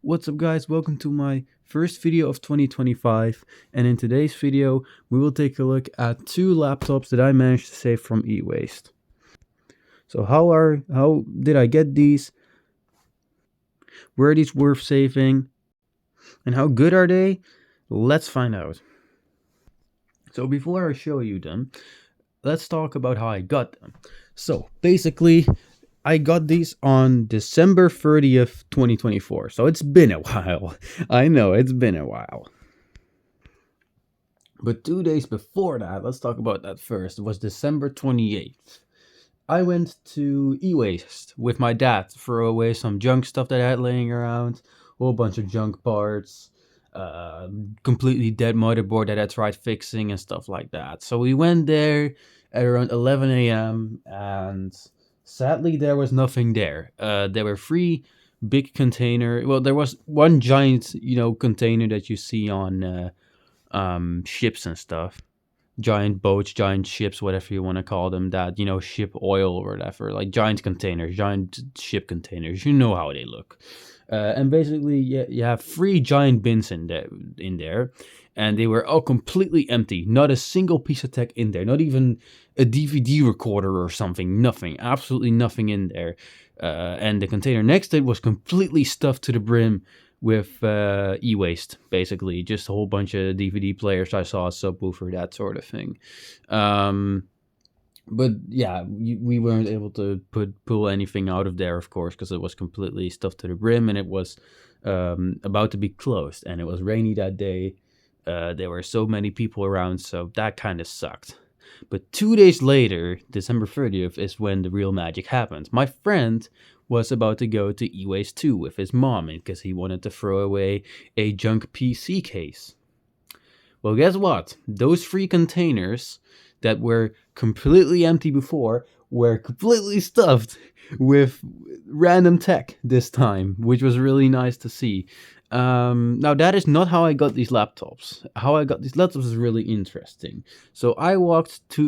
What's up guys, welcome to my first video of 2025, and in today's video we will take a look at two laptops that I managed to save from e-waste. So how did I get these? Were these worth saving? And how good are they? Let's find out. So before I show you them, let's talk about how I got them. So basically, I got these on December 30th, 2024. So it's been a while. I know, it's been a while. But 2 days before that, let's talk about that first. It was December 28th. I went to e-waste with my dad to throw away some junk stuff that I had laying around. A whole bunch of junk parts. Completely dead motherboard that I tried fixing and stuff like that. So we went there at around 11 a.m. and sadly there was nothing there. There were 3 big container. Well, there was one giant, container that you see on ships and stuff. Giant boats, giant ships, whatever you want to call them, that, ship oil or whatever, like giant containers, giant ship containers. You know how they look. And basically, you have 3 giant bins in there, and they were all completely empty. Not a single piece of tech in there. Not even a DVD recorder or something. Nothing. Absolutely nothing in there. And the container next to it was completely stuffed to the brim with e-waste, basically. Just a whole bunch of DVD players I saw, a subwoofer, that sort of thing. But yeah, we weren't able to pull anything out of there, of course, because it was completely stuffed to the brim, and it was about to be closed, and it was rainy that day. There were so many people around, so that kind of sucked. But 2 days later, December 30th, is when the real magic happened. My friend was about to go to e-waste 2 with his mom, because he wanted to throw away a junk PC case. Well, guess what? Those 3 containers that were completely empty before were completely stuffed with random tech this time, which was really nice to see. Now, that is not how I got these laptops. How I got these laptops is really interesting. So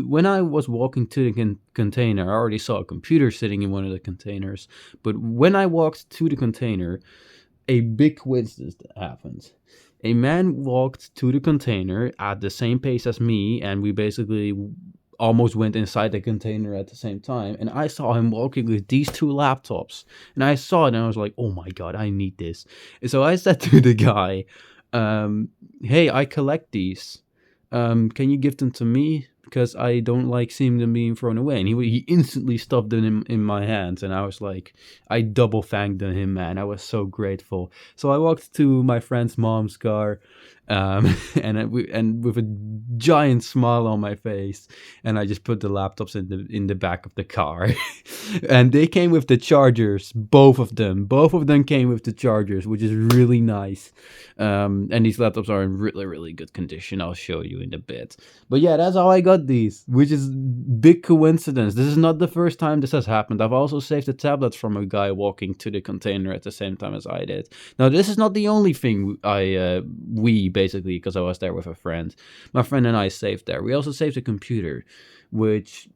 when I was walking to the container, I already saw a computer sitting in one of the containers. But when I walked to the container, a big coincidence happened. A man walked to the container at the same pace as me, and we basically almost went inside the container at the same time. And I saw him walking with these 2 laptops. And I saw it and I was like, oh my god, I need this. And so I said to the guy, hey, I collect these. Can you give them to me? Because I don't like seeing them being thrown away. And he instantly stuffed them in my hands. And I was like, I double thanked him, man. I was so grateful. So I walked to my friend's mom's car, and with a giant smile on my face, and I just put the laptops in the back of the car. And they came with the chargers, both of them came with the chargers, which is really nice. And these laptops are in really, really good condition. I'll show you in a bit. But yeah, that's how I got these, which is big coincidence. This is not the first time this has happened. I've also saved the tablets from a guy walking to the container at the same time as I did. Now, this is not the only thing we basically, because I was there with a friend. My friend and I saved there. We also saved a computer, which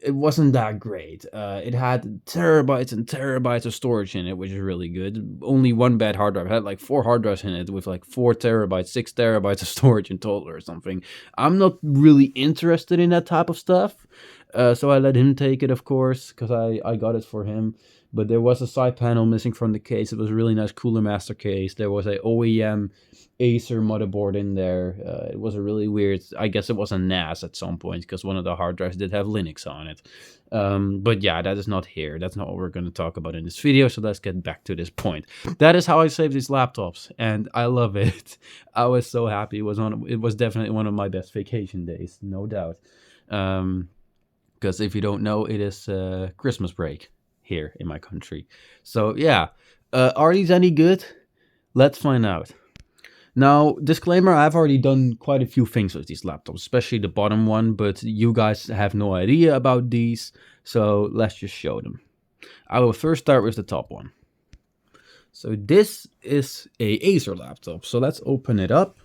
it wasn't that great. It had terabytes and terabytes of storage in it, which is really good. Only one bad hard drive. It had like 4 hard drives in it with like 4 terabytes, 6 terabytes of storage in total or something. I'm not really interested in that type of stuff. So I let him take it, of course, because I got it for him. But there was a side panel missing from the case. It was a really nice Cooler Master case. There was a OEM Acer motherboard in there. It was a really weird, I guess it was a NAS at some point, because one of the hard drives did have Linux on it. But yeah, that is not here. That's not what we're going to talk about in this video. So let's get back to this point. That is how I saved these laptops, and I love it. I was so happy. It was definitely one of my best vacation days, no doubt. Because if you don't know, it is Christmas break here in my country. So yeah, are these any good? Let's find out. Now, disclaimer, I've already done quite a few things with these laptops, especially the bottom one, but you guys have no idea about these, so let's just show them. I will first start with the top one. So this is a Acer laptop, so let's open it up.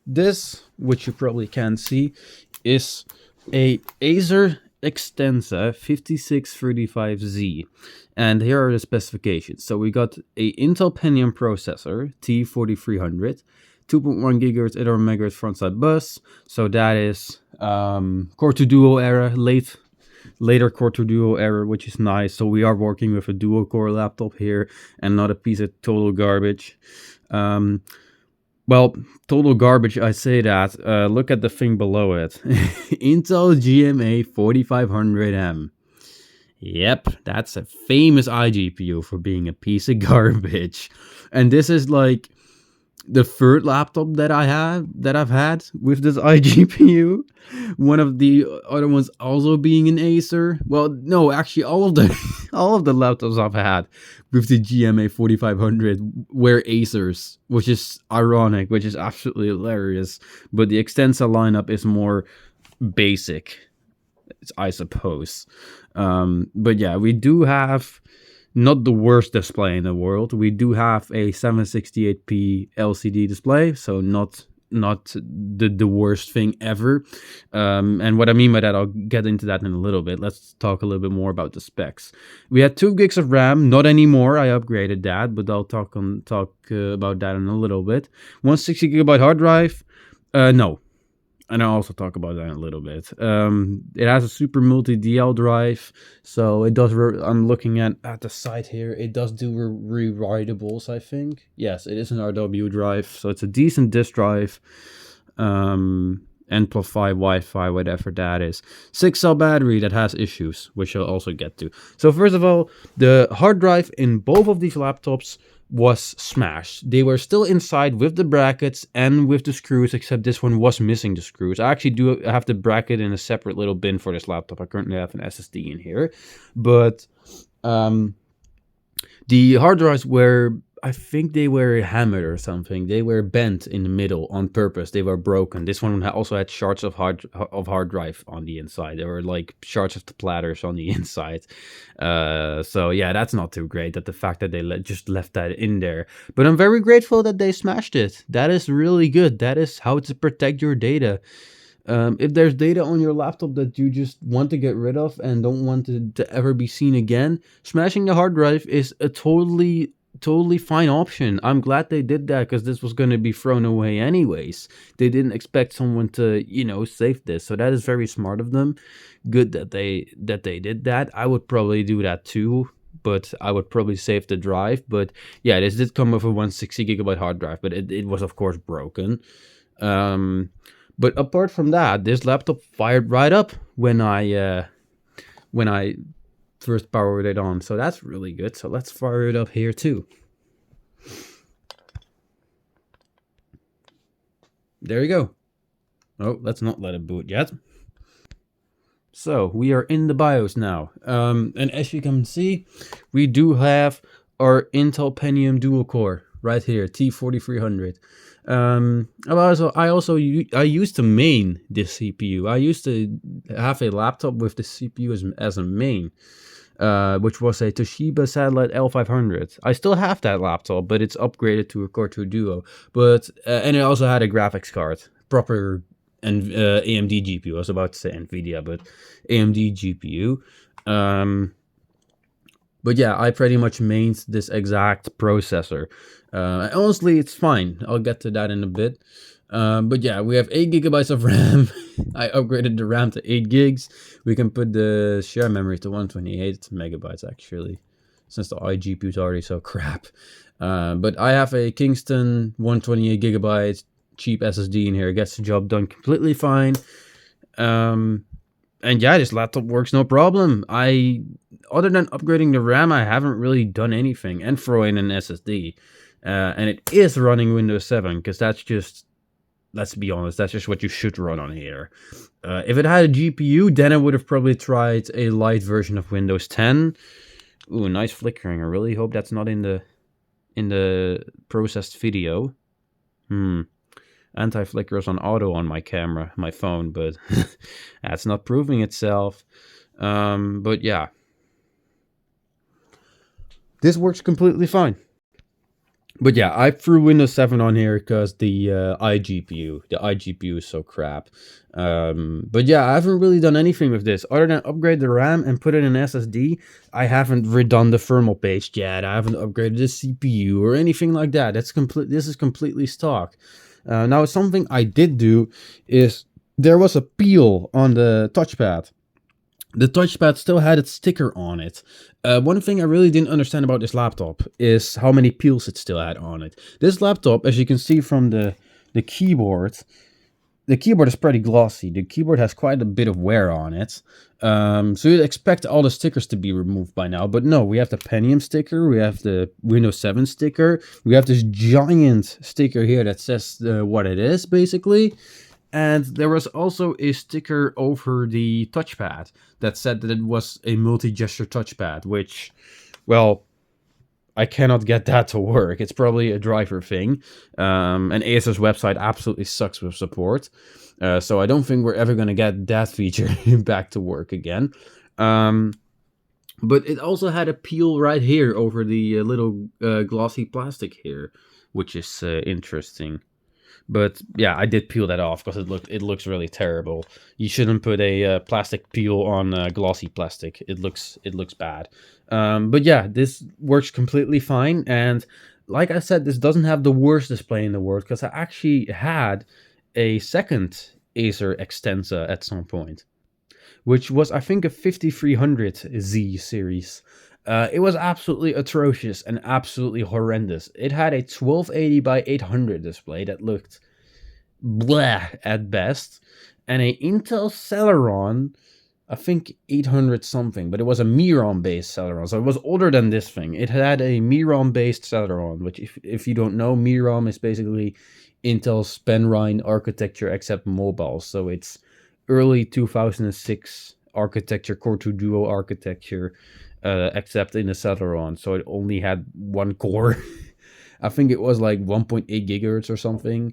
This, which you probably can't see, is a Acer Extensa 5635Z, and here are the specifications. So we got a Intel Pentium processor, T4300, 2.1 GHz 800 MHz frontside bus. So that is Core 2 Duo era, later Core 2 Duo era, which is nice. So we are working with a dual core laptop here and not a piece of total garbage. Well, total garbage, I say that. Look at the thing below it. Intel GMA 4500M. Yep, that's a famous iGPU for being a piece of garbage. And this is like the third laptop that I've had with this iGPU. One of the other ones also being an Acer. Well, no, actually all of the laptops I've had with the GMA 4500 were Acers, which is ironic, which is absolutely hilarious. But the Extensa lineup is more basic, I suppose. But yeah, we do have not the worst display in the world. We do have a 768p LCD display, so not the worst thing ever. And what I mean by that, I'll get into that in a little bit. Let's talk a little bit more about the specs. We had 2 gigs of RAM, not anymore. I upgraded that, but I'll talk about that in a little bit. 160 gigabyte hard drive. No. And I'll also talk about that in a little bit. It has a Super Multi DL drive, so it does. I'm looking at the site here. It does do rewritables, I think. Yes, it is an RW drive, so it's a decent disk drive. N+5 Wi-Fi, whatever that is. 6-cell battery that has issues, which I'll also get to. So first of all, the hard drive in both of these laptops was smashed. They were still inside with the brackets and with the screws, except this one was missing the screws. I actually do have the bracket in a separate little bin for this laptop. I currently have an SSD in here, but the hard drives were, I think they were hammered or something. They were bent in the middle on purpose. They were broken. This one also had shards of hard drive on the inside. There were like shards of the platters on the inside. So yeah, that's not too great. That the fact that they just left that in there. But I'm very grateful that they smashed it. That is really good. That is how to protect your data. If there's data on your laptop that you just want to get rid of and don't want to ever be seen again, smashing the hard drive is a totally fine option. I'm glad they did that, because this was going to be thrown away anyways. They didn't expect someone to, save this. So that is very smart of them. Good that they did that. I would probably do that too, but I would probably save the drive. But yeah, this did come with a 160 gigabyte hard drive, but it was of course broken. But apart from that, this laptop fired right up when I first powered it on, so that's really good. So let's fire it up here too. There you go. Oh, let's not let it boot yet. So we are in the BIOS now, and as you can see, we do have our Intel Pentium dual core right here, T4300. I used to main this CPU. I used to have a laptop with the CPU as a main, which was a Toshiba Satellite L500. I still have that laptop, but it's upgraded to a Core 2 Duo. But and it also had a graphics card, proper and AMD GPU. I was about to say Nvidia, but AMD GPU. But yeah, I pretty much mained this exact processor. Honestly, it's fine. I'll get to that in a bit. But yeah, we have 8 gigabytes of RAM. I upgraded the RAM to 8 gigs. We can put the share memory to 128 megabytes actually, since the iGPU is already so crap. But I have a Kingston 128 gigabytes cheap SSD in here. It gets the job done completely fine. And yeah, this laptop works no problem. Other than upgrading the RAM, I haven't really done anything, and throw in an SSD. And it is running Windows 7, because that's just, let's be honest, that's just what you should run on here. If it had a GPU, then I would have probably tried a light version of Windows 10. Ooh, nice flickering. I really hope that's not in the processed video. Anti-flicker is on auto on my camera, my phone, but that's not proving itself. But yeah, this works completely fine. But yeah, I threw Windows 7 on here because the iGPU is so crap. But yeah, I haven't really done anything with this other than upgrade the RAM and put it in SSD. I haven't redone the thermal paste yet. I haven't upgraded the CPU or anything like that. This is completely stock. Now, something I did do is there was a peel on the touchpad. The touchpad still had its sticker on it. One thing I really didn't understand about this laptop is how many peels it still had on it. This laptop, as you can see from the keyboard, the keyboard is pretty glossy. The keyboard has quite a bit of wear on it. So you'd expect all the stickers to be removed by now, but no, we have the Pentium sticker, we have the Windows 7 sticker, we have this giant sticker here that says what it is, basically. And there was also a sticker over the touchpad that said that it was a multi-gesture touchpad, which, well, I cannot get that to work. It's probably a driver thing. And Acer's website absolutely sucks with support. So I don't think we're ever going to get that feature back to work again. But it also had a peel right here over the little glossy plastic here, which is interesting. But yeah, I did peel that off because it looks really terrible. You shouldn't put a plastic peel on glossy plastic. It looks bad. But yeah, this works completely fine. And like I said, this doesn't have the worst display in the world because I actually had a second Acer Extensa at some point, which was, I think, a 5300Z series. It was absolutely atrocious and absolutely horrendous. It had a 1280 by 800 display that looked bleh at best, and a Intel Celeron, I think 800 something, but it was a Miron based Celeron, so it was older than this thing. It had a Miron based Celeron, which if you don't know, Miron is basically Intel's Penrine architecture except mobile, so it's early 2006 architecture, Core 2 Duo architecture, except in the Celeron, so it only had one core. I think it was like 1.8 gigahertz or something.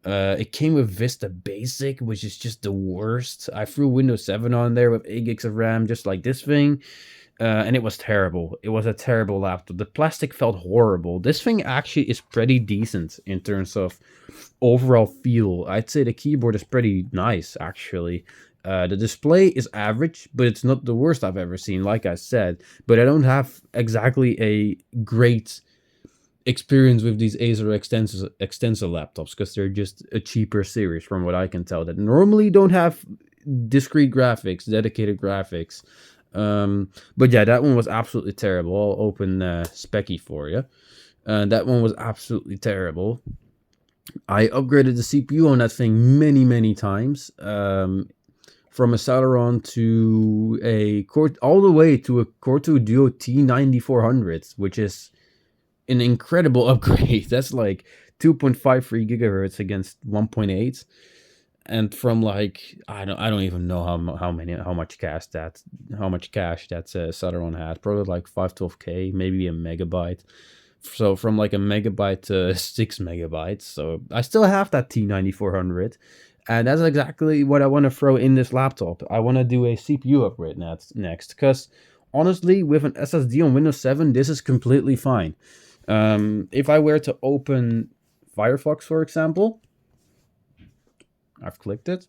It came with Vista Basic, which is just the worst. I threw Windows 7 on there with 8 gigs of RAM, just like this thing. And it was terrible. It was a terrible laptop. The plastic felt horrible. This thing actually is pretty decent in terms of overall feel. I'd say the keyboard is pretty nice, actually. The display is average, but it's not the worst I've ever seen, like I said. But I don't have exactly a great experience with these Acer Extensa laptops because they're just a cheaper series from what I can tell that normally don't have discrete graphics, dedicated graphics. But yeah, that one was absolutely terrible. I'll open Specky for you. That one was absolutely terrible. I upgraded the CPU on that thing many times. From a Celeron to a Core, all the way to a Core 2 Duo T9400, which is an incredible upgrade. That's like 2.53 gigahertz against 1.8, and from like I don't even know how much cache that Celeron had. Probably like 512K, maybe a megabyte. So from like a megabyte to 6 megabytes. So I still have that T9400. And that's exactly what I want to throw in this laptop. I want to do a CPU upgrade next. Because honestly, with an SSD on Windows 7, this is completely fine. If I were to open Firefox, for example, I've clicked it.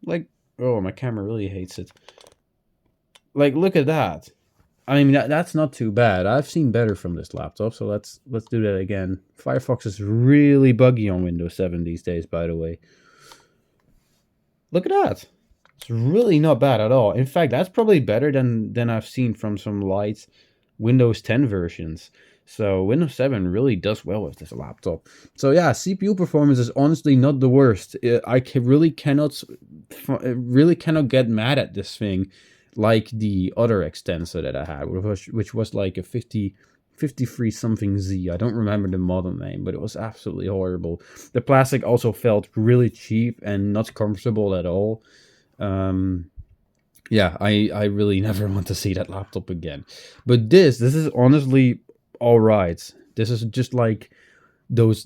Like, oh, my camera really hates it. Like, look at that. I mean, that's not too bad. I've seen better from this laptop, so let's do that again. Firefox is really buggy on Windows 7 these days, by the way. Look at that. It's really not bad at all. In fact, that's probably better than I've seen from some light Windows 10 versions. So Windows 7 really does well with this laptop. So yeah, CPU performance is honestly not the worst. I really cannot get mad at this thing like the other Extensa that I had, which was like a 53 something Z. I don't remember the model name, but it was absolutely horrible. The plastic also felt really cheap and not comfortable at all. Yeah, I really never want to see that laptop again. But this is honestly all right. This is just like those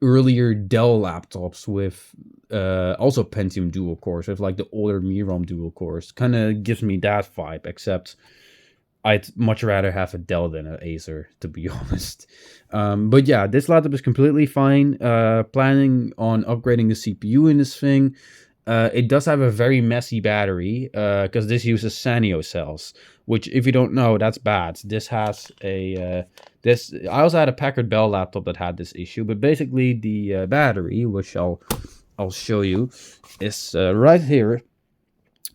earlier Dell laptops with also Pentium dual cores, with like the older Miron dual cores. Kind of gives me that vibe, except I'd much rather have a Dell than an Acer, to be honest. But yeah, this laptop is completely fine. Planning on upgrading the CPU in this thing. It does have a very messy battery because this uses Sanyo cells, which, if you don't know, that's bad. This has a this. I also had a Packard Bell laptop that had this issue, but basically the battery, which I'll show you, is right here.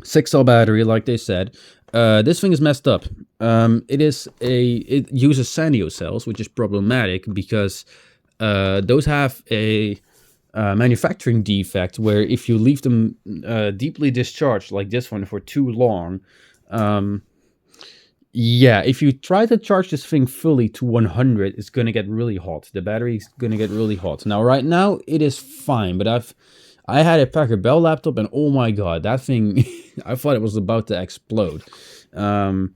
6 cell battery, like they said. This thing is messed up. It uses Sanyo cells, which is problematic because those have a manufacturing defect where if you leave them deeply discharged, like this one, for too long, yeah, if you try to charge this thing fully to 100, it's going to get really hot. The battery's going to get really hot. Now, right now, it is fine, but I had a Packard Bell laptop, and oh my god, that thing, I thought it was about to explode. Now,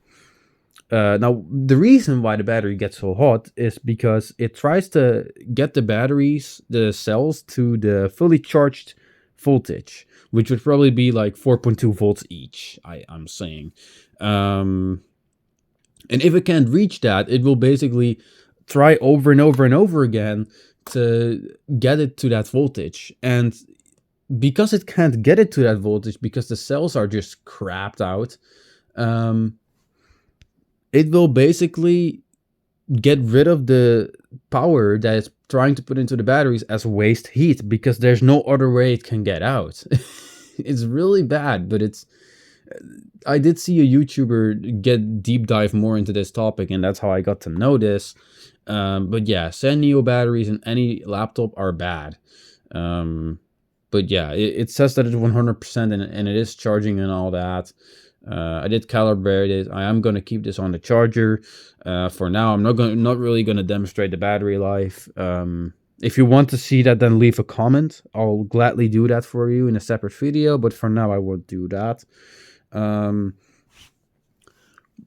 the reason why the battery gets so hot is because it tries to get the cells, to the fully charged voltage, which would probably be like 4.2 volts each, I'm saying. And if it can't reach that, it will basically try over and over and over again to get it to that voltage. And because it can't get it to that voltage, because the cells are just crapped out, it will basically get rid of the power that it's trying to put into the batteries as waste heat, because there's no other way it can get out. It's really bad, but I did see a YouTuber get deep dive more into this topic, and that's how I got to know this. But yeah, Sanyo batteries in any laptop are bad. But yeah, it says that it's 100% and it is charging and all that. I did calibrate it. I am going to keep this on the charger for now. I'm not really going to demonstrate the battery life. If you want to see that, then leave a comment. I'll gladly do that for you in a separate video, but for now I won't do that.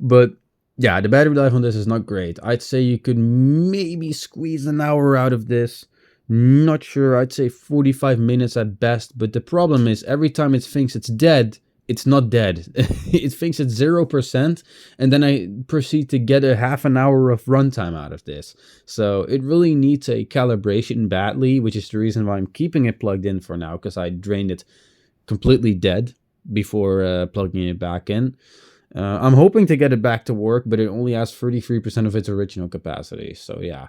But yeah, the battery life on this is not great. I'd say you could maybe squeeze an hour out of this. Not sure. I'd say 45 minutes at best. But the problem is, every time it thinks it's dead, it's not dead. It thinks it's 0%, and then I proceed to get a half an hour of runtime out of this. So it really needs a calibration badly, which is the reason why I'm keeping it plugged in for now, because I drained it completely dead before plugging it back in. I'm hoping to get it back to work, but it only has 33% of its original capacity. So yeah.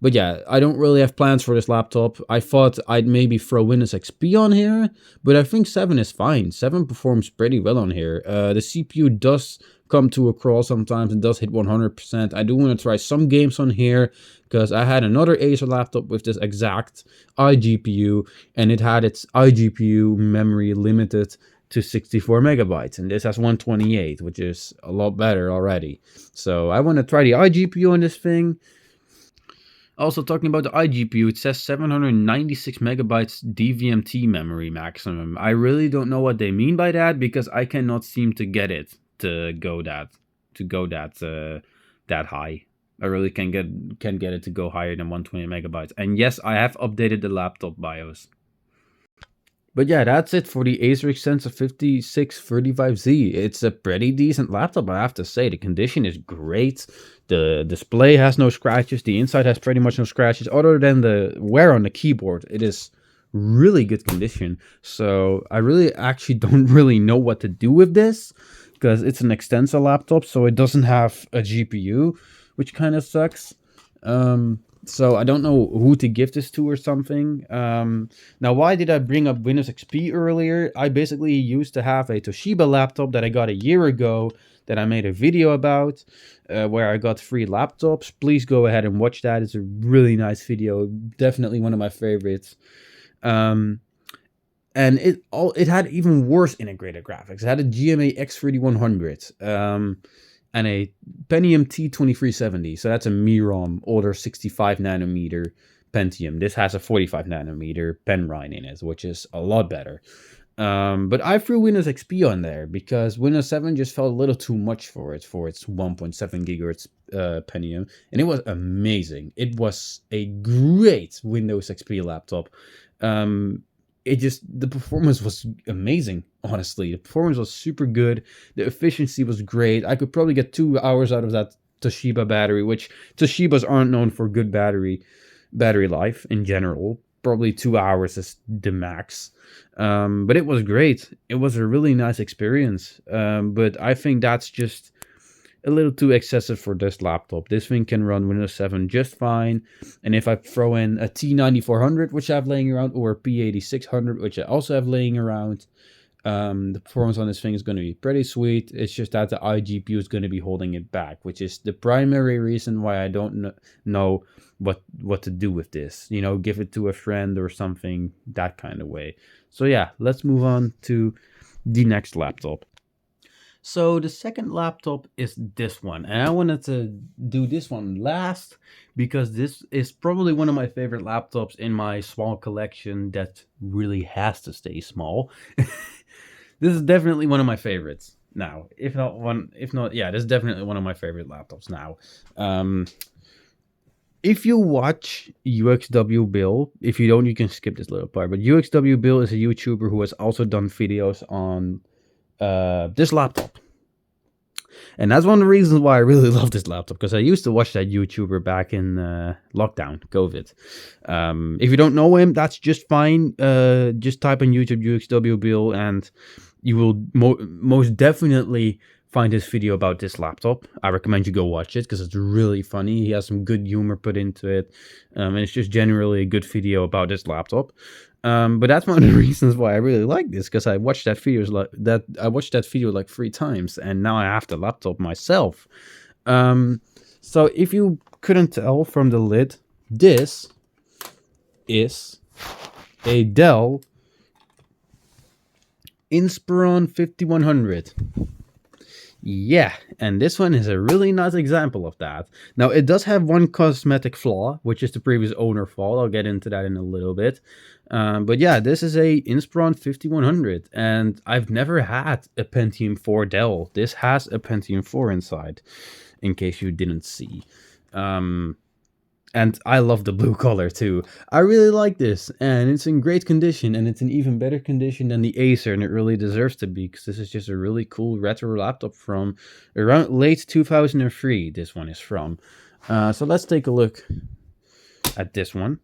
But yeah, I don't really have plans for this laptop. I thought I'd maybe throw Windows XP on here, but I think 7 is fine. 7 performs pretty well on here. The CPU does come to a crawl sometimes and does hit 100%. I do want to try some games on here, because I had another Acer laptop with this exact iGPU, and it had its iGPU memory limited to 64 megabytes, and this has 128, which is a lot better already. So I want to try the iGPU on this thing. Also, talking about the iGPU, it says 796 megabytes DVM-T memory maximum. I really don't know what they mean by that, because I cannot seem to get it to go that high. I really can't get it to go higher than 120 megabytes. And yes, I have updated the laptop BIOS. But yeah, that's it for the Acer Extensa 5635Z. It's a pretty decent laptop, I have to say. The condition is great. The display has no scratches. The inside has pretty much no scratches, other than the wear on the keyboard. It is really good condition. So I really actually don't really know what to do with this, because it's an Extensa laptop, so it doesn't have a GPU, which kind of sucks. So I don't know who to give this to or something. Now, why did I bring up Windows XP earlier? I basically used to have a Toshiba laptop that I got a year ago that I made a video about, where I got free laptops. Please go ahead and watch that. It's a really nice video. Definitely one of my favorites. And it had even worse integrated graphics. It had a GMA X3100. And a Pentium T2370. So that's a Mirom older 65 nanometer Pentium. This has a 45 nanometer Penrine in it, which is a lot better. But I threw Windows XP on there because Windows 7 just felt a little too much for its 1.7 gigahertz Pentium, and it was amazing. It was a great Windows XP laptop. The performance was amazing. honestly. The performance was super good. The efficiency was great. I could probably get 2 hours out of that Toshiba battery, which Toshibas aren't known for good battery life in general. Probably 2 hours is the max. But it was great. It was a really nice experience. But I think that's just a little too excessive for this laptop. This thing can run Windows 7 just fine. And if I throw in a T9400, which I have laying around, or a P8600, which I also have laying around, the performance on this thing is going to be pretty sweet. It's just that the iGPU is going to be holding it back, which is the primary reason why I don't know what to do with this. You know, give it to a friend or something, that kind of way. So yeah, let's move on to the next laptop. So the second laptop is this one, and I wanted to do this one last because this is probably one of my favorite laptops in my small collection that really has to stay small. This is definitely one of my favorites now. If not, yeah, this is definitely one of my favorite laptops now. If you watch UXW Bill, if you don't, you can skip this little part. But UXW Bill is a YouTuber who has also done videos on this laptop. And that's one of the reasons why I really love this laptop, because I used to watch that YouTuber back in lockdown, COVID. If you don't know him, that's just fine. Just type in YouTube UXW Bill and you will most definitely find his video about this laptop. I recommend you go watch it because it's really funny. He has some good humor put into it. And it's just generally a good video about this laptop. But that's one of the reasons why I really like this, because I watched that video like 3 times, and now I have the laptop myself. So if you couldn't tell from the lid, this is a Dell Inspiron 5100. Yeah, and this one is a really nice example of that. Now, it does have one cosmetic flaw, which is the previous owner fault. I'll get into that in a little bit. But yeah, this is a Inspiron 5100, and I've never had a Pentium 4 Dell. This has a Pentium 4 inside, in case you didn't see. And I love the blue color too. I really like this, and it's in great condition, and it's in even better condition than the Acer, and it really deserves to be, because this is just a really cool retro laptop from around late 2003. This one is from. So let's take a look at this one.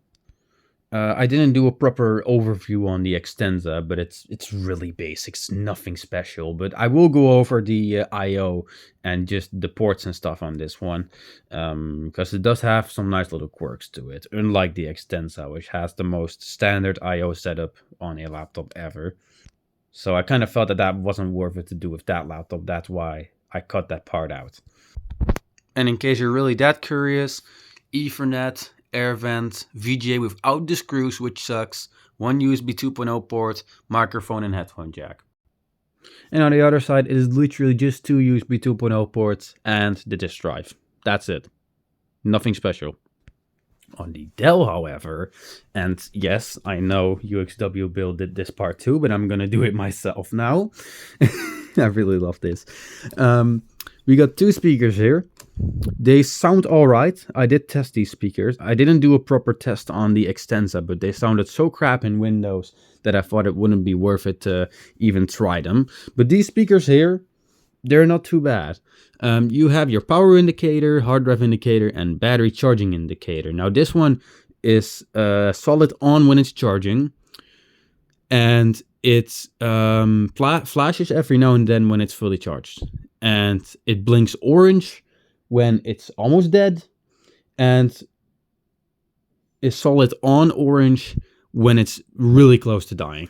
I didn't do a proper overview on the Extensa, but it's really basic. It's nothing special, but I will go over the I/O and just the ports and stuff on this one, because it does have some nice little quirks to it, unlike the Extensa, which has the most standard I/O setup on a laptop ever. So I kind of felt that wasn't worth it to do with that laptop. That's why I cut that part out. And in case you're really that curious, Ethernet, air vent, VGA without the screws, which sucks, one USB 2.0 port, microphone and headphone jack. And on the other side, it is literally just 2 USB 2.0 ports and the disk drive. That's it. Nothing special. On the Dell, however, and yes, I know UXW Bill did this part too, but I'm gonna do it myself now. I really love this. We got 2 speakers here. They sound alright. I did test these speakers. I didn't do a proper test on the Extensa, but they sounded so crap in Windows that I thought it wouldn't be worth it to even try them. But these speakers here, they're not too bad. You have your power indicator, hard drive indicator, and battery charging indicator. Now this one is solid on when it's charging, and it flashes every now and then when it's fully charged. And it blinks orange when it's almost dead, and is solid on orange when it's really close to dying.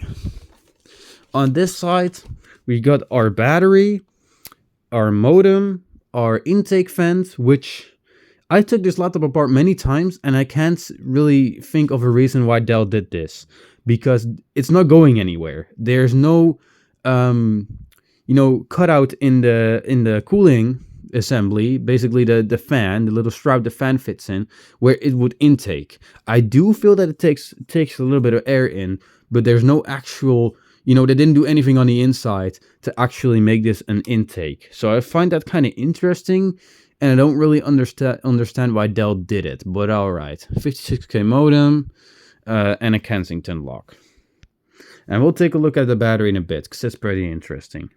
On this side, we got our battery, our modem, our intake vent, which I took this laptop apart many times, and I can't really think of a reason why Dell did this, because it's not going anywhere. There's no cutout in the cooling assembly, basically the fan, the little strap the fan fits in, where it would intake. I do feel that it takes a little bit of air in, but there's no actual, they didn't do anything on the inside to actually make this an intake. So I find that kind of interesting, and I don't really understand why Dell did it, but alright. 56K modem, and a Kensington lock. And we'll take a look at the battery in a bit, because it's pretty interesting.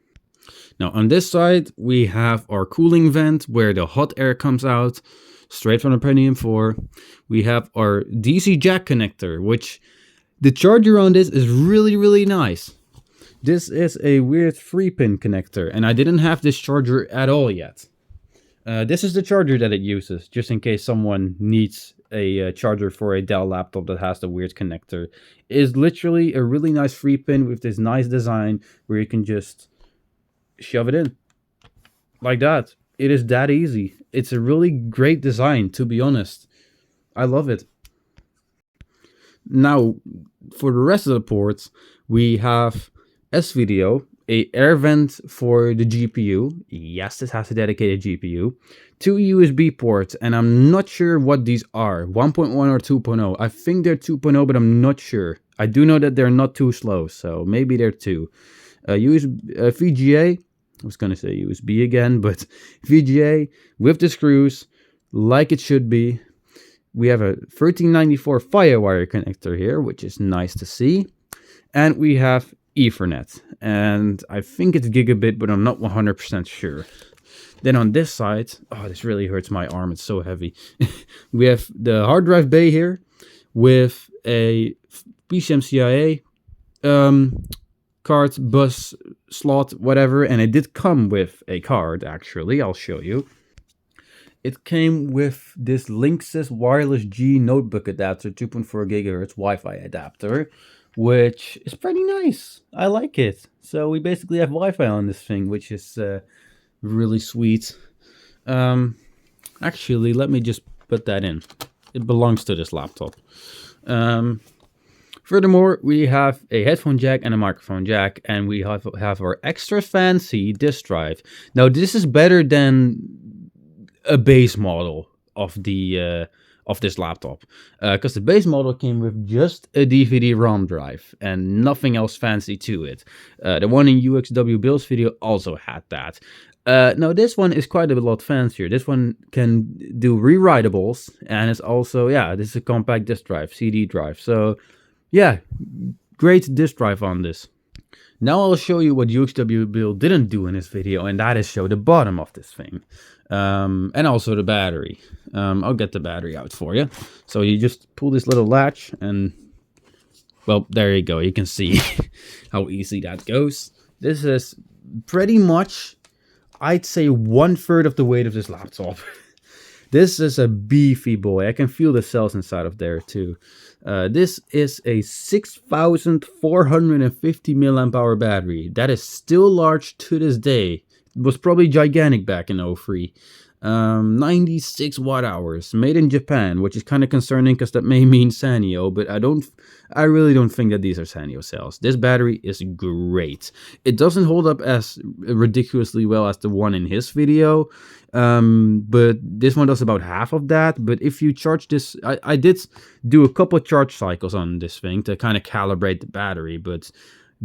Now on this side, we have our cooling vent where the hot air comes out straight from the Pentium 4. We have our DC jack connector, which the charger on this is really, really nice. This is a weird 3-pin connector, and I didn't have this charger at all yet. This is the charger that it uses, just in case someone needs a charger for a Dell laptop that has the weird connector. It is literally a really nice 3-pin with this nice design where you can just shove it in like that. It is that easy. It's a really great design, to be honest. I love it. Now, for the rest of the ports, we have S-Video, a air vent for the GPU. Yes, this has a dedicated GPU. 2 USB ports, and I'm not sure what these are, 1.1 or 2.0. I think they're 2.0, but I'm not sure. I do know that they're not too slow, so maybe they're 2. VGA, I was going to say USB again, but VGA with the screws, like it should be. We have a 1394 Firewire connector here, which is nice to see. And we have Ethernet, and I think it's gigabit, but I'm not 100% sure. Then on this side, oh, this really hurts my arm, it's so heavy. We have the hard drive bay here with a PCMCIA card, bus, slot, whatever, and it did come with a card, actually. I'll show you. It came with this Linksys Wireless G notebook adapter, 2.4 gigahertz Wi-Fi adapter, which is pretty nice. I like it. So we basically have Wi-Fi on this thing, which is really sweet. Actually, let me just put that in. It belongs to this laptop. Furthermore, we have a headphone jack and a microphone jack, and we have our extra fancy disk drive. Now, this is better than a base model of the of this laptop, because the base model came with just a DVD-ROM drive and nothing else fancy to it. The one in UXW Bill's video also had that. Now this one is quite a lot fancier. This one can do rewritables, and it's also, yeah, this is a compact disk drive, CD drive. So yeah, great disk drive on this. Now I'll show you what UXW Bill didn't do in this video, and that is show the bottom of this thing. And also the battery. I'll get the battery out for you. So you just pull this little latch and, well, there you go. You can see how easy that goes. This is pretty much, I'd say, 1/3 of the weight of this laptop. This is a beefy boy. I can feel the cells inside of there too. This is a 6450 milliamp hour battery. That is still large to this day. It was probably gigantic back in 03. 96 watt hours, made in Japan, which is kind of concerning because that may mean Sanyo, but I really don't think that these are Sanyo cells. This battery is great. It doesn't hold up as ridiculously well as the one in his video, but this one does about half of that. But if you charge this, I did do a couple charge cycles on this thing to kind of calibrate the battery, but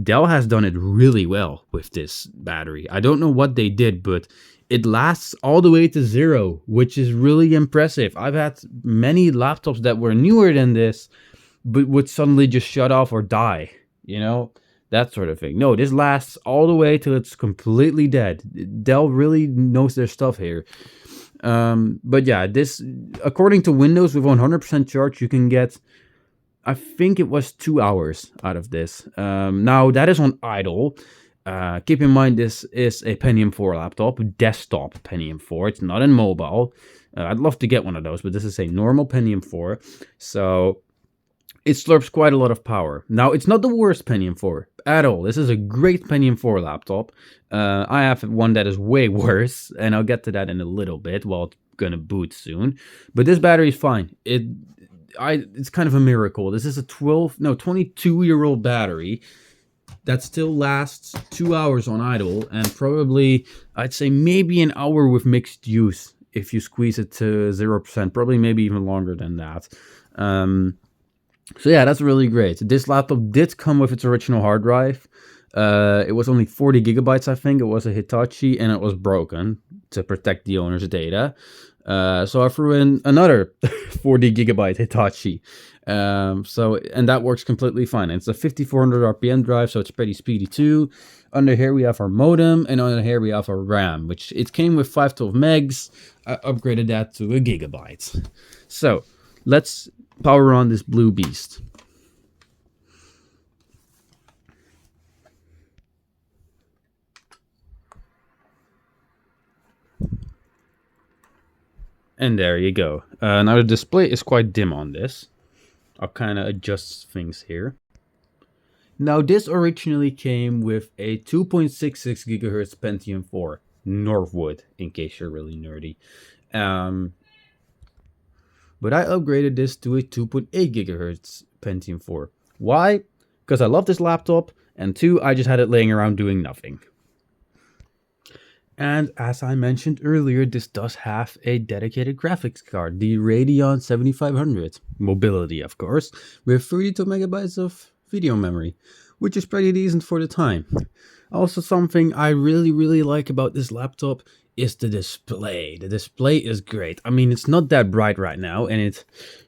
Dell has done it really well with this battery. I don't know what they did, but it lasts all the way to 0, which is really impressive. I've had many laptops that were newer than this, but would suddenly just shut off or die, you know, that sort of thing. No, this lasts all the way till it's completely dead. Dell really knows their stuff here. But yeah, this, according to Windows, with 100% charge, you can get, I think it was 2 hours out of this. Now, that is on idle. Keep in mind, this is a Pentium 4 laptop, desktop Pentium 4. It's not in mobile. I'd love to get one of those, but this is a normal Pentium 4. So it slurps quite a lot of power. Now, it's not the worst Pentium 4 at all. This is a great Pentium 4 laptop. I have one that is way worse, and I'll get to that in a little bit while it's gonna boot soon. But this battery is fine. It's kind of a miracle. This is a 22-year-old battery that still lasts 2 hours on idle, and probably, I'd say, maybe an hour with mixed use if you squeeze it to 0%, probably maybe even longer than that. So yeah, that's really great. This laptop did come with its original hard drive. It was only 40 gigabytes, I think. It was a Hitachi, and it was broken to protect the owner's data. So I threw in another 40 gigabyte Hitachi. And that works completely fine. It's a 5400 RPM drive, so it's pretty speedy too. Under here we have our modem, and under here we have our RAM, which it came with 512 megs. I upgraded that to a gigabyte. So let's power on this blue beast. And there you go. Now the display is quite dim on this. I'll kind of adjust things here. Now this originally came with a 2.66 gigahertz Pentium 4 Northwood, in case you're really nerdy. But I upgraded this to a 2.8 gigahertz Pentium 4. Why? Because I love this laptop, and 2, I just had it laying around doing nothing. And as I mentioned earlier, this does have a dedicated graphics card, the Radeon 7500. Mobility, of course, with 32 megabytes of video memory, which is pretty decent for the time. Also, something I really like about this laptop is the display. The display is great. I mean, it's not that bright right now, and it's...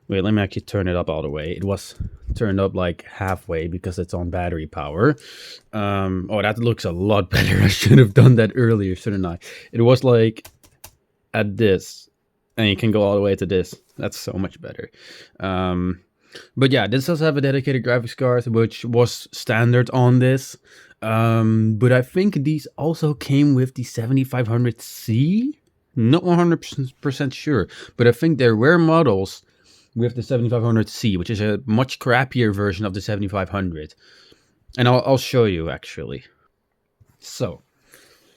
Wait, let me actually turn it up all the way. It was turned up like halfway because it's on battery power. Oh, that looks a lot better. I should have done that earlier, shouldn't I? It was like at this, and you can go all the way to this. That's so much better. But yeah, this does have a dedicated graphics card, which was standard on this. But I think these also came with the 7500C. Not 100% sure, but I think there were models with the 7500C, which is a much crappier version of the 7500. And I'll show you, actually. So,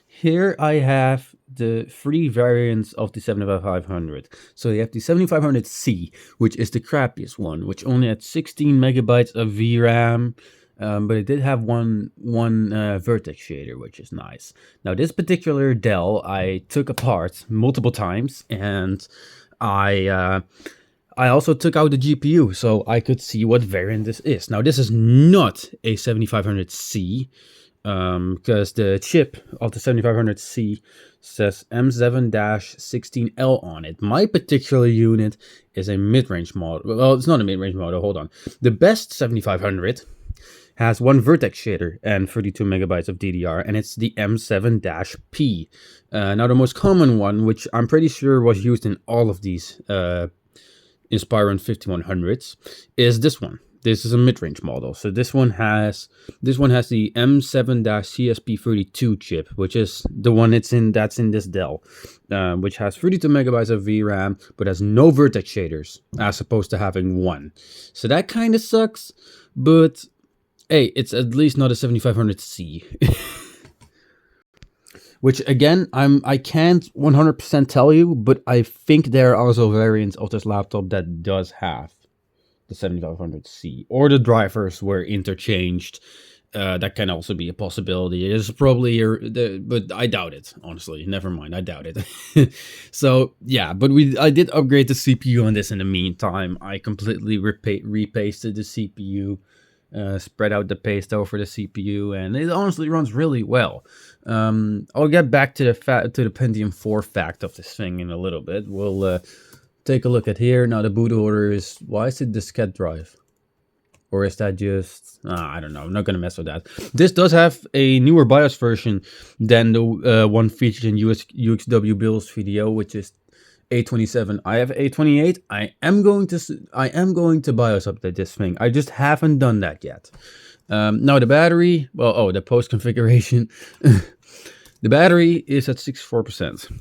here I have the 3 variants of the 7500. So you have the 7500C, which is the crappiest one, which only had 16 megabytes of VRAM. But it did have one vertex shader, which is nice. Now, this particular Dell I took apart multiple times, and I also took out the GPU so I could see what variant this is. Now, this is not a 7500C, because the chip of the 7500C says M7-16L on it. My particular unit is a mid-range model. Well, it's not a mid-range model, hold on. The best 7500 has one vertex shader and 32 megabytes of DDR, and it's the M7-P. Now, the most common one, which I'm pretty sure was used in all of these Inspiron 5100s, is this one. This is a mid-range model. So this one has the M7-CSP32 chip, which is the one that's in this Dell, which has 32 megabytes of VRAM, but has no vertex shaders, as opposed to having one. So that kind of sucks, but hey, it's at least not a 7500C. Which again, I can't 100% tell you, but I think there are also variants of this laptop that does have the 7500C, or the drivers were interchanged. That can also be a possibility. It is probably, but I doubt it, honestly. Never mind, I doubt it. So yeah, but I did upgrade the CPU on this in the meantime. I completely repasted the CPU. Spread out the paste over the CPU, and it honestly runs really well. I'll get back to the Pentium 4 fact of this thing in a little bit. We'll take a look at here. Now the boot order is, why is it diskette drive? Or is that just, I don't know, I'm not gonna mess with that. This does have a newer BIOS version than the one featured in UXW Bill's video, which is A27. I have A28. I am going to BIOS update this thing. I just haven't done that yet. Now the battery, well, the post configuration. The battery is at 64%,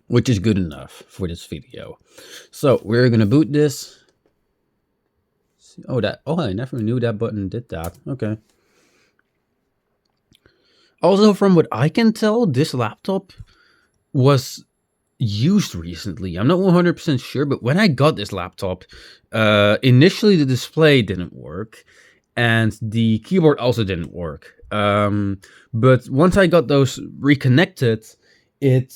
which is good enough for this video. So we're gonna boot this. I never knew that button did that. Okay. Also, from what I can tell, this laptop was used recently. I'm not 100% sure, but when I got this laptop, initially the display didn't work, and the keyboard also didn't work. But once I got those reconnected, it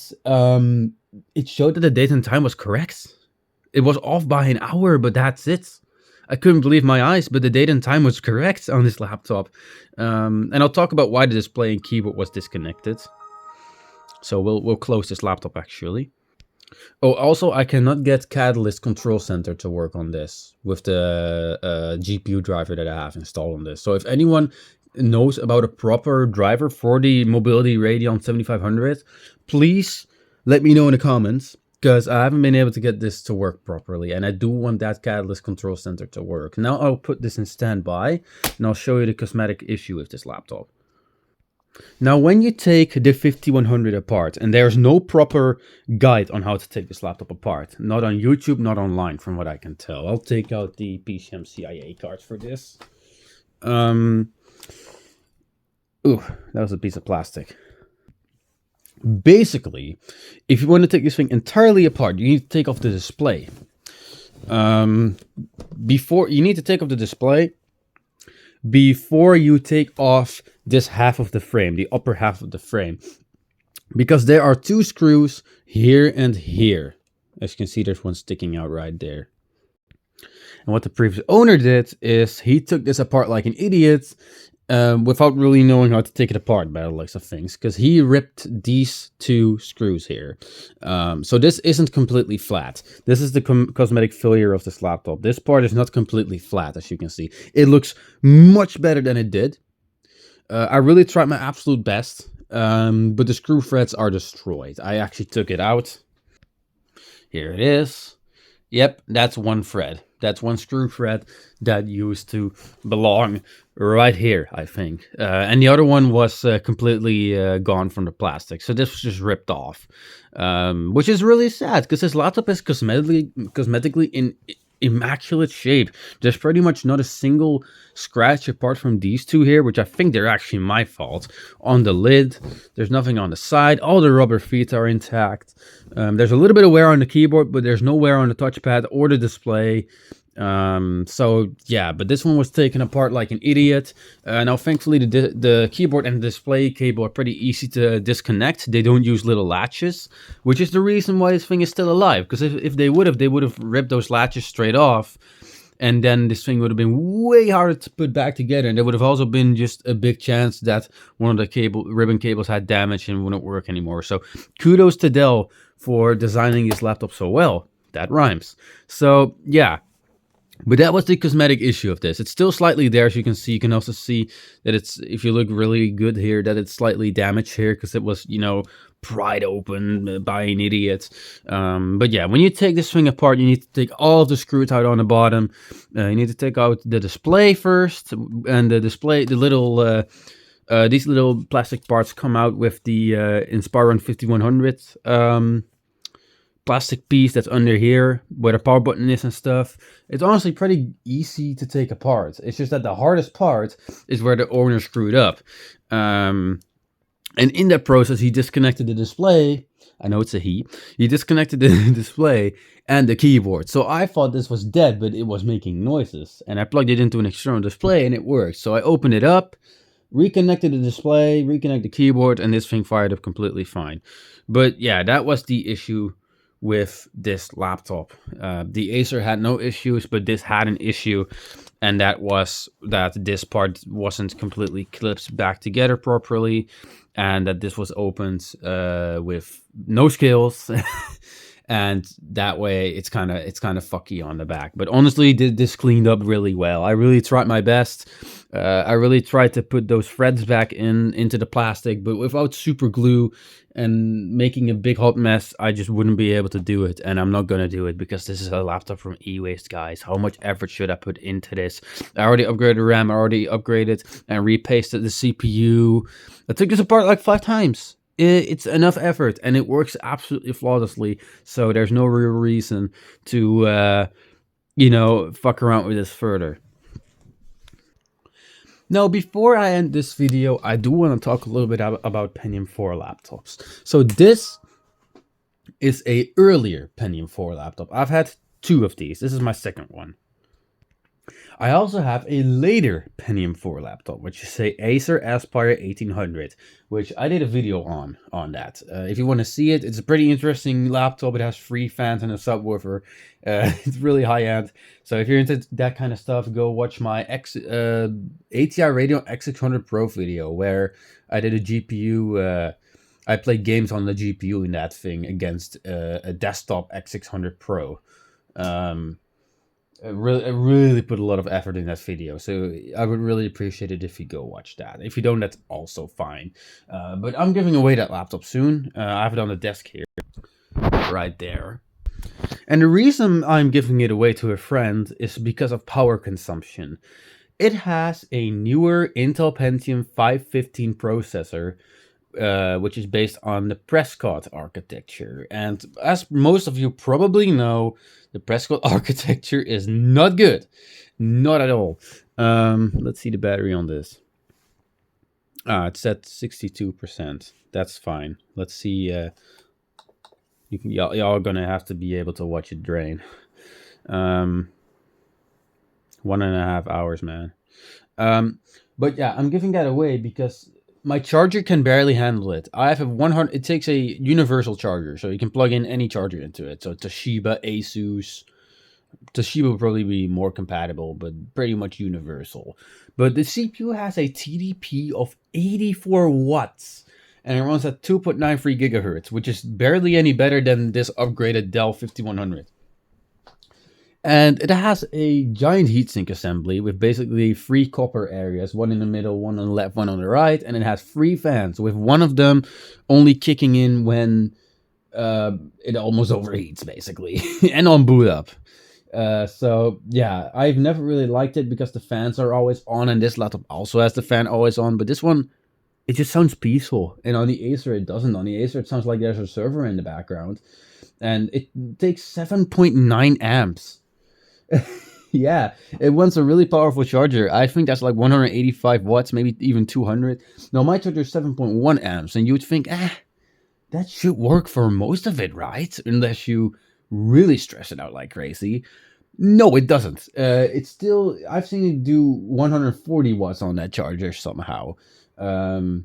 showed that the date and time was correct. It was off by an hour, but that's it. I couldn't believe my eyes, but the date and time was correct on this laptop. And I'll talk about why the display and keyboard was disconnected. So we'll close this laptop actually. Oh, also, I cannot get Catalyst Control Center to work on this with the GPU driver that I have installed on this. So if anyone knows about a proper driver for the Mobility Radeon 7500, please let me know in the comments, because I haven't been able to get this to work properly, and I do want that Catalyst Control Center to work. Now I'll put this in standby, and I'll show you the cosmetic issue with this laptop. Now, when you take the 5100 apart, and there's no proper guide on how to take this laptop apart, not on YouTube, not online, from what I can tell. I'll take out the PCM CIA cards for this. Ooh, that was a piece of plastic. Basically, if you want to take this thing entirely apart, you need to take off the display. Before you need to take off the display before you take off this half of the frame, the upper half of the frame, because there are two screws here and here. As you can see, there's one sticking out right there. And what the previous owner did is he took this apart like an idiot, without really knowing how to take it apart by the looks of things, because he ripped these two screws here. So this isn't completely flat. This is the cosmetic failure of this laptop. This part is not completely flat, as you can see. It looks much better than it did. I really tried my absolute best, but the screw threads are destroyed. I actually took it out. Here it is. Yep, that's one thread. That's one screw thread that used to belong right here, I think. And the other one was completely gone from the plastic. So this was just ripped off, which is really sad, because this laptop is cosmetically in immaculate shape. There's pretty much not a single scratch apart from these two here, which I think they're actually my fault. On the lid, there's nothing on the side. All the rubber feet are intact. There's a little bit of wear on the keyboard, but there's no wear on the touchpad or the display. So yeah, but this one was taken apart like an idiot. Now thankfully the keyboard and the display cable are pretty easy to disconnect. They don't use little latches, which is the reason why this thing is still alive, because if they would have ripped those latches straight off, and then this thing would have been way harder to put back together, and there would have also been just a big chance that one of the ribbon cables had damage and wouldn't work anymore. So kudos to Dell for designing this laptop so well. That rhymes. So yeah. But that was the cosmetic issue of this. It's still slightly there, as you can see. You can also see that it's, if you look really good here, that it's slightly damaged here, because it was, you know, pried open by an idiot. But yeah, when you take this thing apart, you need to take all of the screws out on the bottom. You need to take out the display first, and the display, the little, these little plastic parts come out with the Inspiron 5100 plastic piece that's under here where the power button is and stuff. It's honestly pretty easy to take apart. It's just that the hardest part is where the owner screwed up. And in that process, he disconnected the display. I know it's a he. He disconnected the display and the keyboard. So I thought this was dead, but it was making noises. And I plugged it into an external display and it worked. So I opened it up, reconnected the display, reconnected the keyboard, and this thing fired up completely fine. But yeah, that was the issue with this laptop. The Acer had no issues, but this had an issue, and that was that this part wasn't completely clipped back together properly, and that this was opened with no scales. And that way it's kind of fucky on the back. But honestly, this cleaned up really well. I really tried my best. I really tried to put those threads back into the plastic, but without super glue and making a big hot mess, I just wouldn't be able to do it. And I'm not gonna do it, because this is a laptop from eWaste, guys. How much effort should I put into this? I already upgraded RAM, I already upgraded and repasted the CPU. I took this apart like 5 times. It's enough effort, and it works absolutely flawlessly. So there's no real reason to, you know, fuck around with this further. Now, before I end this video, I do want to talk a little bit about Pentium 4 laptops. So this is a earlier Pentium 4 laptop. I've had 2 of these. This is my second one. I also have a later Pentium 4 laptop, which is a Acer Aspire 1800, which I did a video on that. If you want to see it, it's a pretty interesting laptop. It has 3 fans and a subwoofer. It's really high-end. So if you're into that kind of stuff, go watch my ATI Radeon X600 Pro video, where I did a GPU I played games on the GPU in that thing against a desktop X600 Pro. I really put a lot of effort in that video, so I would really appreciate it if you go watch that. If you don't, that's also fine. But I'm giving away that laptop soon. I have it on the desk here, right there. And the reason I'm giving it away to a friend is because of power consumption. It has a newer Intel Pentium 515 processor, which is based on the Prescott architecture. And as most of you probably know, the Prescott architecture is not good. Not at all. Let's see the battery on this. It's at 62%. That's fine. Let's see. Y'all are gonna have to be able to watch it drain. 1.5 hours, man. But yeah, I'm giving that away because my charger can barely handle it. I have a 100. It takes a universal charger, so you can plug in any charger into it. So Toshiba, Asus. Toshiba will probably be more compatible, but pretty much universal. But the CPU has a TDP of 84 watts, and it runs at 2.93 gigahertz, which is barely any better than this upgraded Dell 5100. And it has a giant heatsink assembly with basically 3 copper areas, one in the middle, one on the left, one on the right, and it has 3 fans, with one of them only kicking in when it almost overheats, basically, and on boot up. So yeah, I've never really liked it because the fans are always on, and this laptop also has the fan always on, but this one, it just sounds peaceful. And on the Acer, it doesn't. On the Acer, it sounds like there's a server in the background, and it takes 7.9 amps. Yeah, it wants a really powerful charger. I think that's like 185 watts, maybe even 200. No, my charger is 7.1 amps, and you would think, that should work for most of it, right? Unless you really stress it out like crazy. No, it doesn't. It's still, I've seen it do 140 watts on that charger somehow. So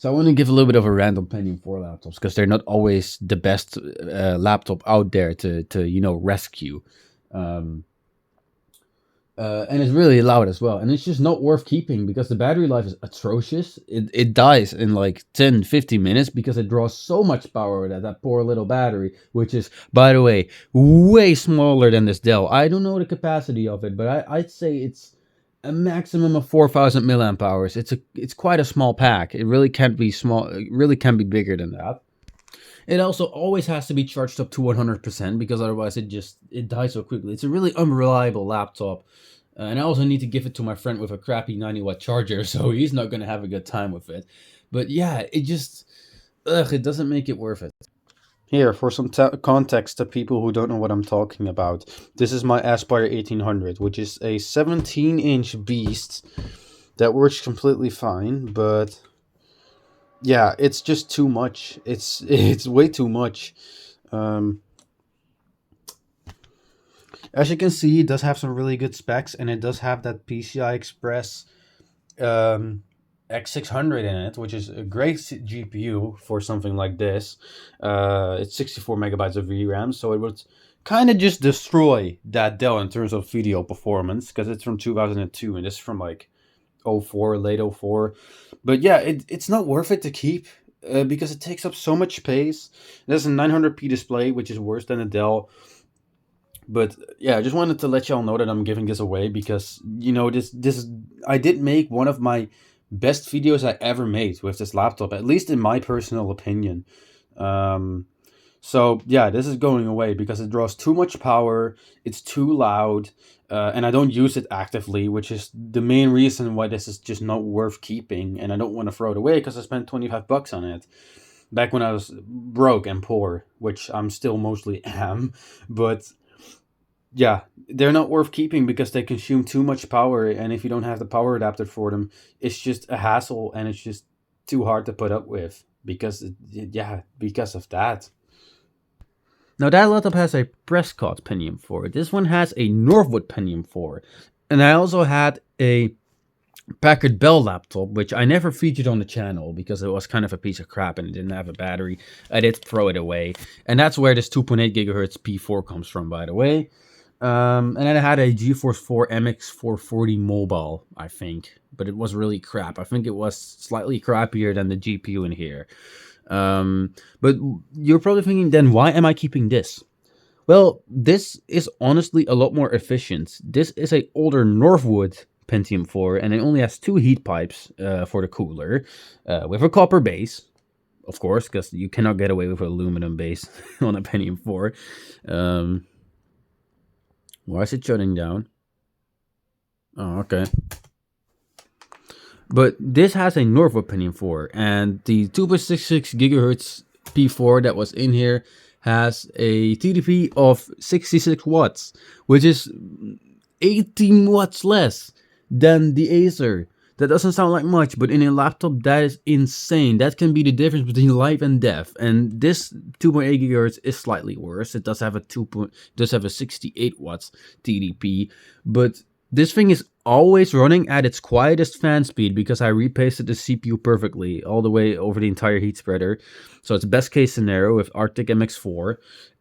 I want to give a little bit of a rant on Pentium 4 laptops, because they're not always the best laptop out there to rescue. And it's really loud as well, and it's just not worth keeping because the battery life is atrocious. It dies in like 10-15 minutes because it draws so much power that poor little battery, which is, by the way, way smaller than this Dell. I don't know the capacity of it, but I'd say it's a maximum of 4,000 milliamp hours. It's quite a small pack. It really can't be small. It really can't be bigger than that. It also always has to be charged up to 100% because otherwise it dies so quickly. It's a really unreliable laptop. And I also need to give it to my friend with a crappy 90 watt charger, so he's not going to have a good time with it. But yeah, it just, it doesn't make it worth it. Here, for some context to people who don't know what I'm talking about, this is my Aspire 1800, which is a 17-inch beast that works completely fine, but yeah, it's just too much. It's way too much. As you can see, it does have some really good specs, and it does have that PCI Express X600 in it, which is a great GPU for something like this. It's 64 megabytes of VRAM, so it would kind of just destroy that Dell in terms of video performance, because it's from 2002, and this is from like 04, late 04. But yeah, it's not worth it to keep because it takes up so much space. There's a 900p display, which is worse than a Dell. But yeah, I just wanted to let y'all know that I'm giving this away because, this I did make one of my best videos I ever made with this laptop, at least in my personal opinion. So yeah, this is going away because it draws too much power, it's too loud, and I don't use it actively, which is the main reason why this is just not worth keeping, and I don't want to throw it away because I spent 25 bucks on it back when I was broke and poor, which I'm still mostly am, but yeah, they're not worth keeping because they consume too much power, and if you don't have the power adapter for them, it's just a hassle, and it's just too hard to put up with because of that. Now that laptop has a Prescott Pentium 4. This one has a Northwood Pentium 4. And I also had a Packard Bell laptop, which I never featured on the channel because it was kind of a piece of crap and it didn't have a battery. I did throw it away. And that's where this 2.8 gigahertz P4 comes from, by the way. And then I had a GeForce 4 MX 440 mobile, I think. But it was really crap. I think it was slightly crappier than the GPU in here. But you're probably thinking, then why am I keeping this? Well, this is honestly a lot more efficient. This is a older Northwood Pentium 4, and it only has two heat pipes for the cooler, with a copper base, of course, because you cannot get away with an aluminum base on a Pentium 4. Why is it shutting down? Oh, okay. But this has a Northwood Pentium 4, and the 2.66 gigahertz P4 that was in here has a TDP of 66 watts, which is 18 watts less than the Acer. That doesn't sound like much, but in a laptop, that is insane. That can be the difference between life and death. And this 2.8 gigahertz is slightly worse. It does have a 68 watts TDP, but this thing is always running at its quietest fan speed because I repasted the CPU perfectly all the way over the entire heat spreader. So it's best case scenario with Arctic MX4,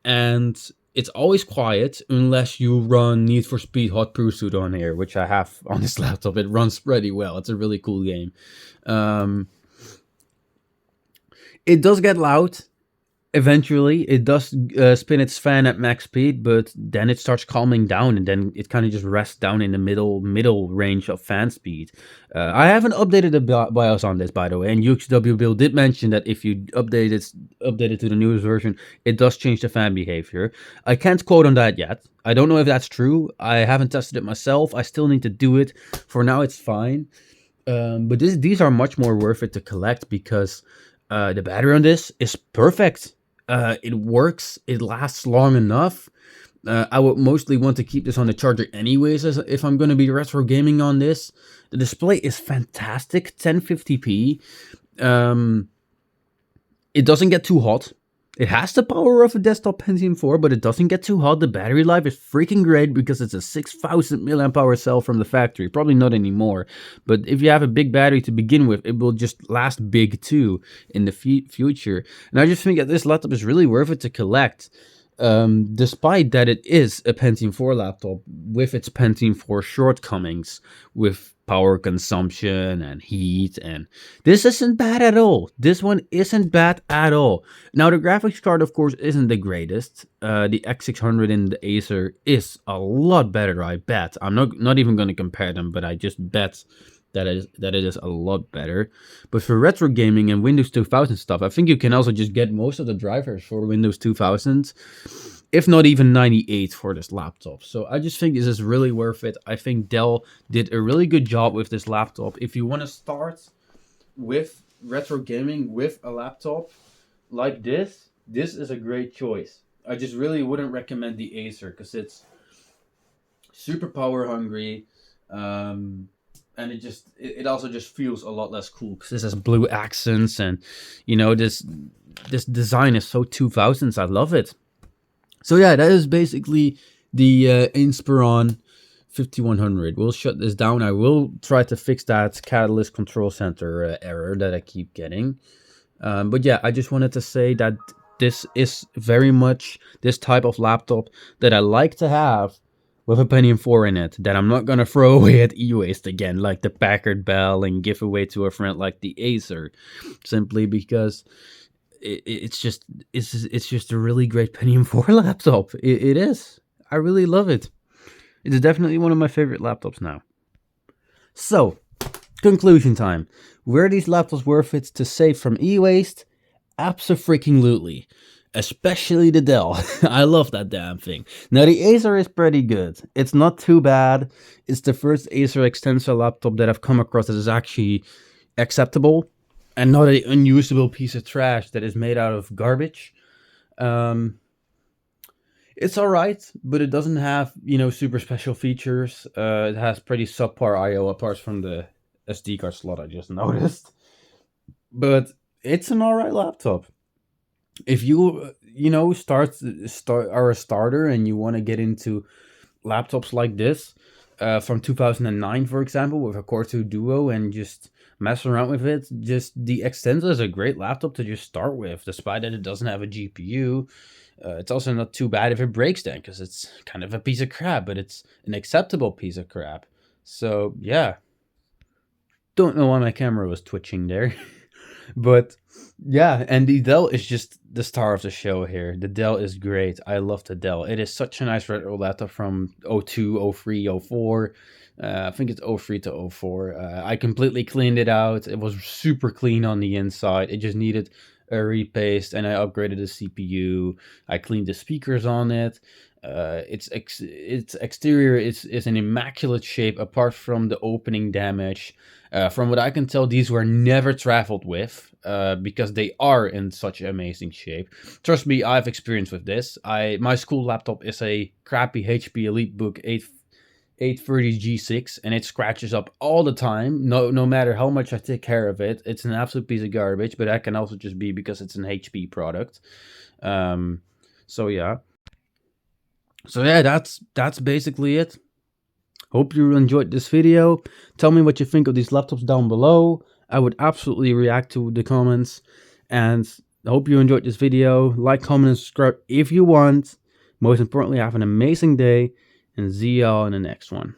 and it's always quiet unless you run Need for Speed Hot Pursuit on here, which I have on this laptop. It runs pretty well. It's a really cool game. It does get loud. Eventually, it does spin its fan at max speed, but then it starts calming down, and then it kind of just rests down in the middle range of fan speed. I haven't updated the BIOS on this, by the way, and UXW Bill did mention that if you update it to the newest version, it does change the fan behavior. I can't quote on that yet. I don't know if that's true. I haven't tested it myself. I still need to do it. For now, it's fine. But these are much more worth it to collect because the battery on this is perfect. It works. It lasts long enough. I would mostly want to keep this on the charger anyways if I'm going to be retro gaming on this. The display is fantastic, 1050p. It doesn't get too hot. It has the power of a desktop Pentium 4, but it doesn't get too hot. The battery life is freaking great because it's a 6,000 mAh cell from the factory. Probably not anymore, but if you have a big battery to begin with, it will just last big too in the future. And I just think that this laptop is really worth it to collect. Despite that it is a Pentium 4 laptop with its Pentium 4 shortcomings with power consumption and heat, and this isn't bad at all. This one isn't bad at all. Now the graphics card of course isn't the greatest. The X600 in the Acer is a lot better, I bet. I'm not even going to compare them, but I just bet that it is a lot better. But for retro gaming and Windows 2000 stuff, I think you can also just get most of the drivers for Windows 2000, if not even 98 for this laptop. So I just think this is really worth it. I think Dell did a really good job with this laptop. If you want to start with retro gaming with a laptop like this is a great choice. I just really wouldn't recommend the Acer because it's super power hungry. And it also just feels a lot less cool because this has blue accents, and you know this design is so 2000s. I love it. So yeah, that is basically the Inspiron 5100. We'll shut this down. I will try to fix that Catalyst Control Center error that I keep getting. But yeah, I just wanted to say that this is very much this type of laptop that I like to have with a Pentium 4 in it, that I'm not going to throw away at e-waste again, like the Packard Bell, and give away to a friend like the Acer, simply because it's just a really great Pentium 4 laptop. It is. I really love it. It's definitely one of my favorite laptops now. So, conclusion time. Were these laptops worth it to save from e-waste? Abso-freaking-lutely. Especially the Dell. I love that damn thing. Now the Acer is pretty good. It's not too bad. It's the first Acer extensor laptop that I've come across that is actually acceptable and not an unusable piece of trash that is made out of garbage. It's alright, but it doesn't have, super special features. It has pretty subpar I/O apart from the SD card slot I just noticed. But it's an alright laptop. If you are a starter and you want to get into laptops like this from 2009, for example, with a Core 2 Duo, and just mess around with it, just the Extensor is a great laptop to just start with, despite that it doesn't have a GPU. It's also not too bad if it breaks then, because it's kind of a piece of crap, but it's an acceptable piece of crap. So yeah, don't know why my camera was twitching there. But yeah, and the Dell is just the star of the show here. The Dell is great. I love the Dell. It is such a nice retro laptop from 02, 03, 04. I think it's 03 to 04. I completely cleaned it out. It was super clean on the inside. It just needed a repaste, and I upgraded the CPU. I cleaned the speakers on it. Its exterior is an immaculate shape apart from the opening damage. From what I can tell, these were never traveled with because they are in such amazing shape. Trust me, I have experience with this. My school laptop is a crappy HP EliteBook 830 G6, and it scratches up all the time. No matter how much I take care of it, it's an absolute piece of garbage. But that can also just be because it's an HP product. So yeah. So yeah, that's basically it. Hope you enjoyed this video. Tell me what you think of these laptops down below. I would absolutely react to the comments. And I hope you enjoyed this video. Like, comment, and subscribe if you want. Most importantly, have an amazing day. And see y'all in the next one.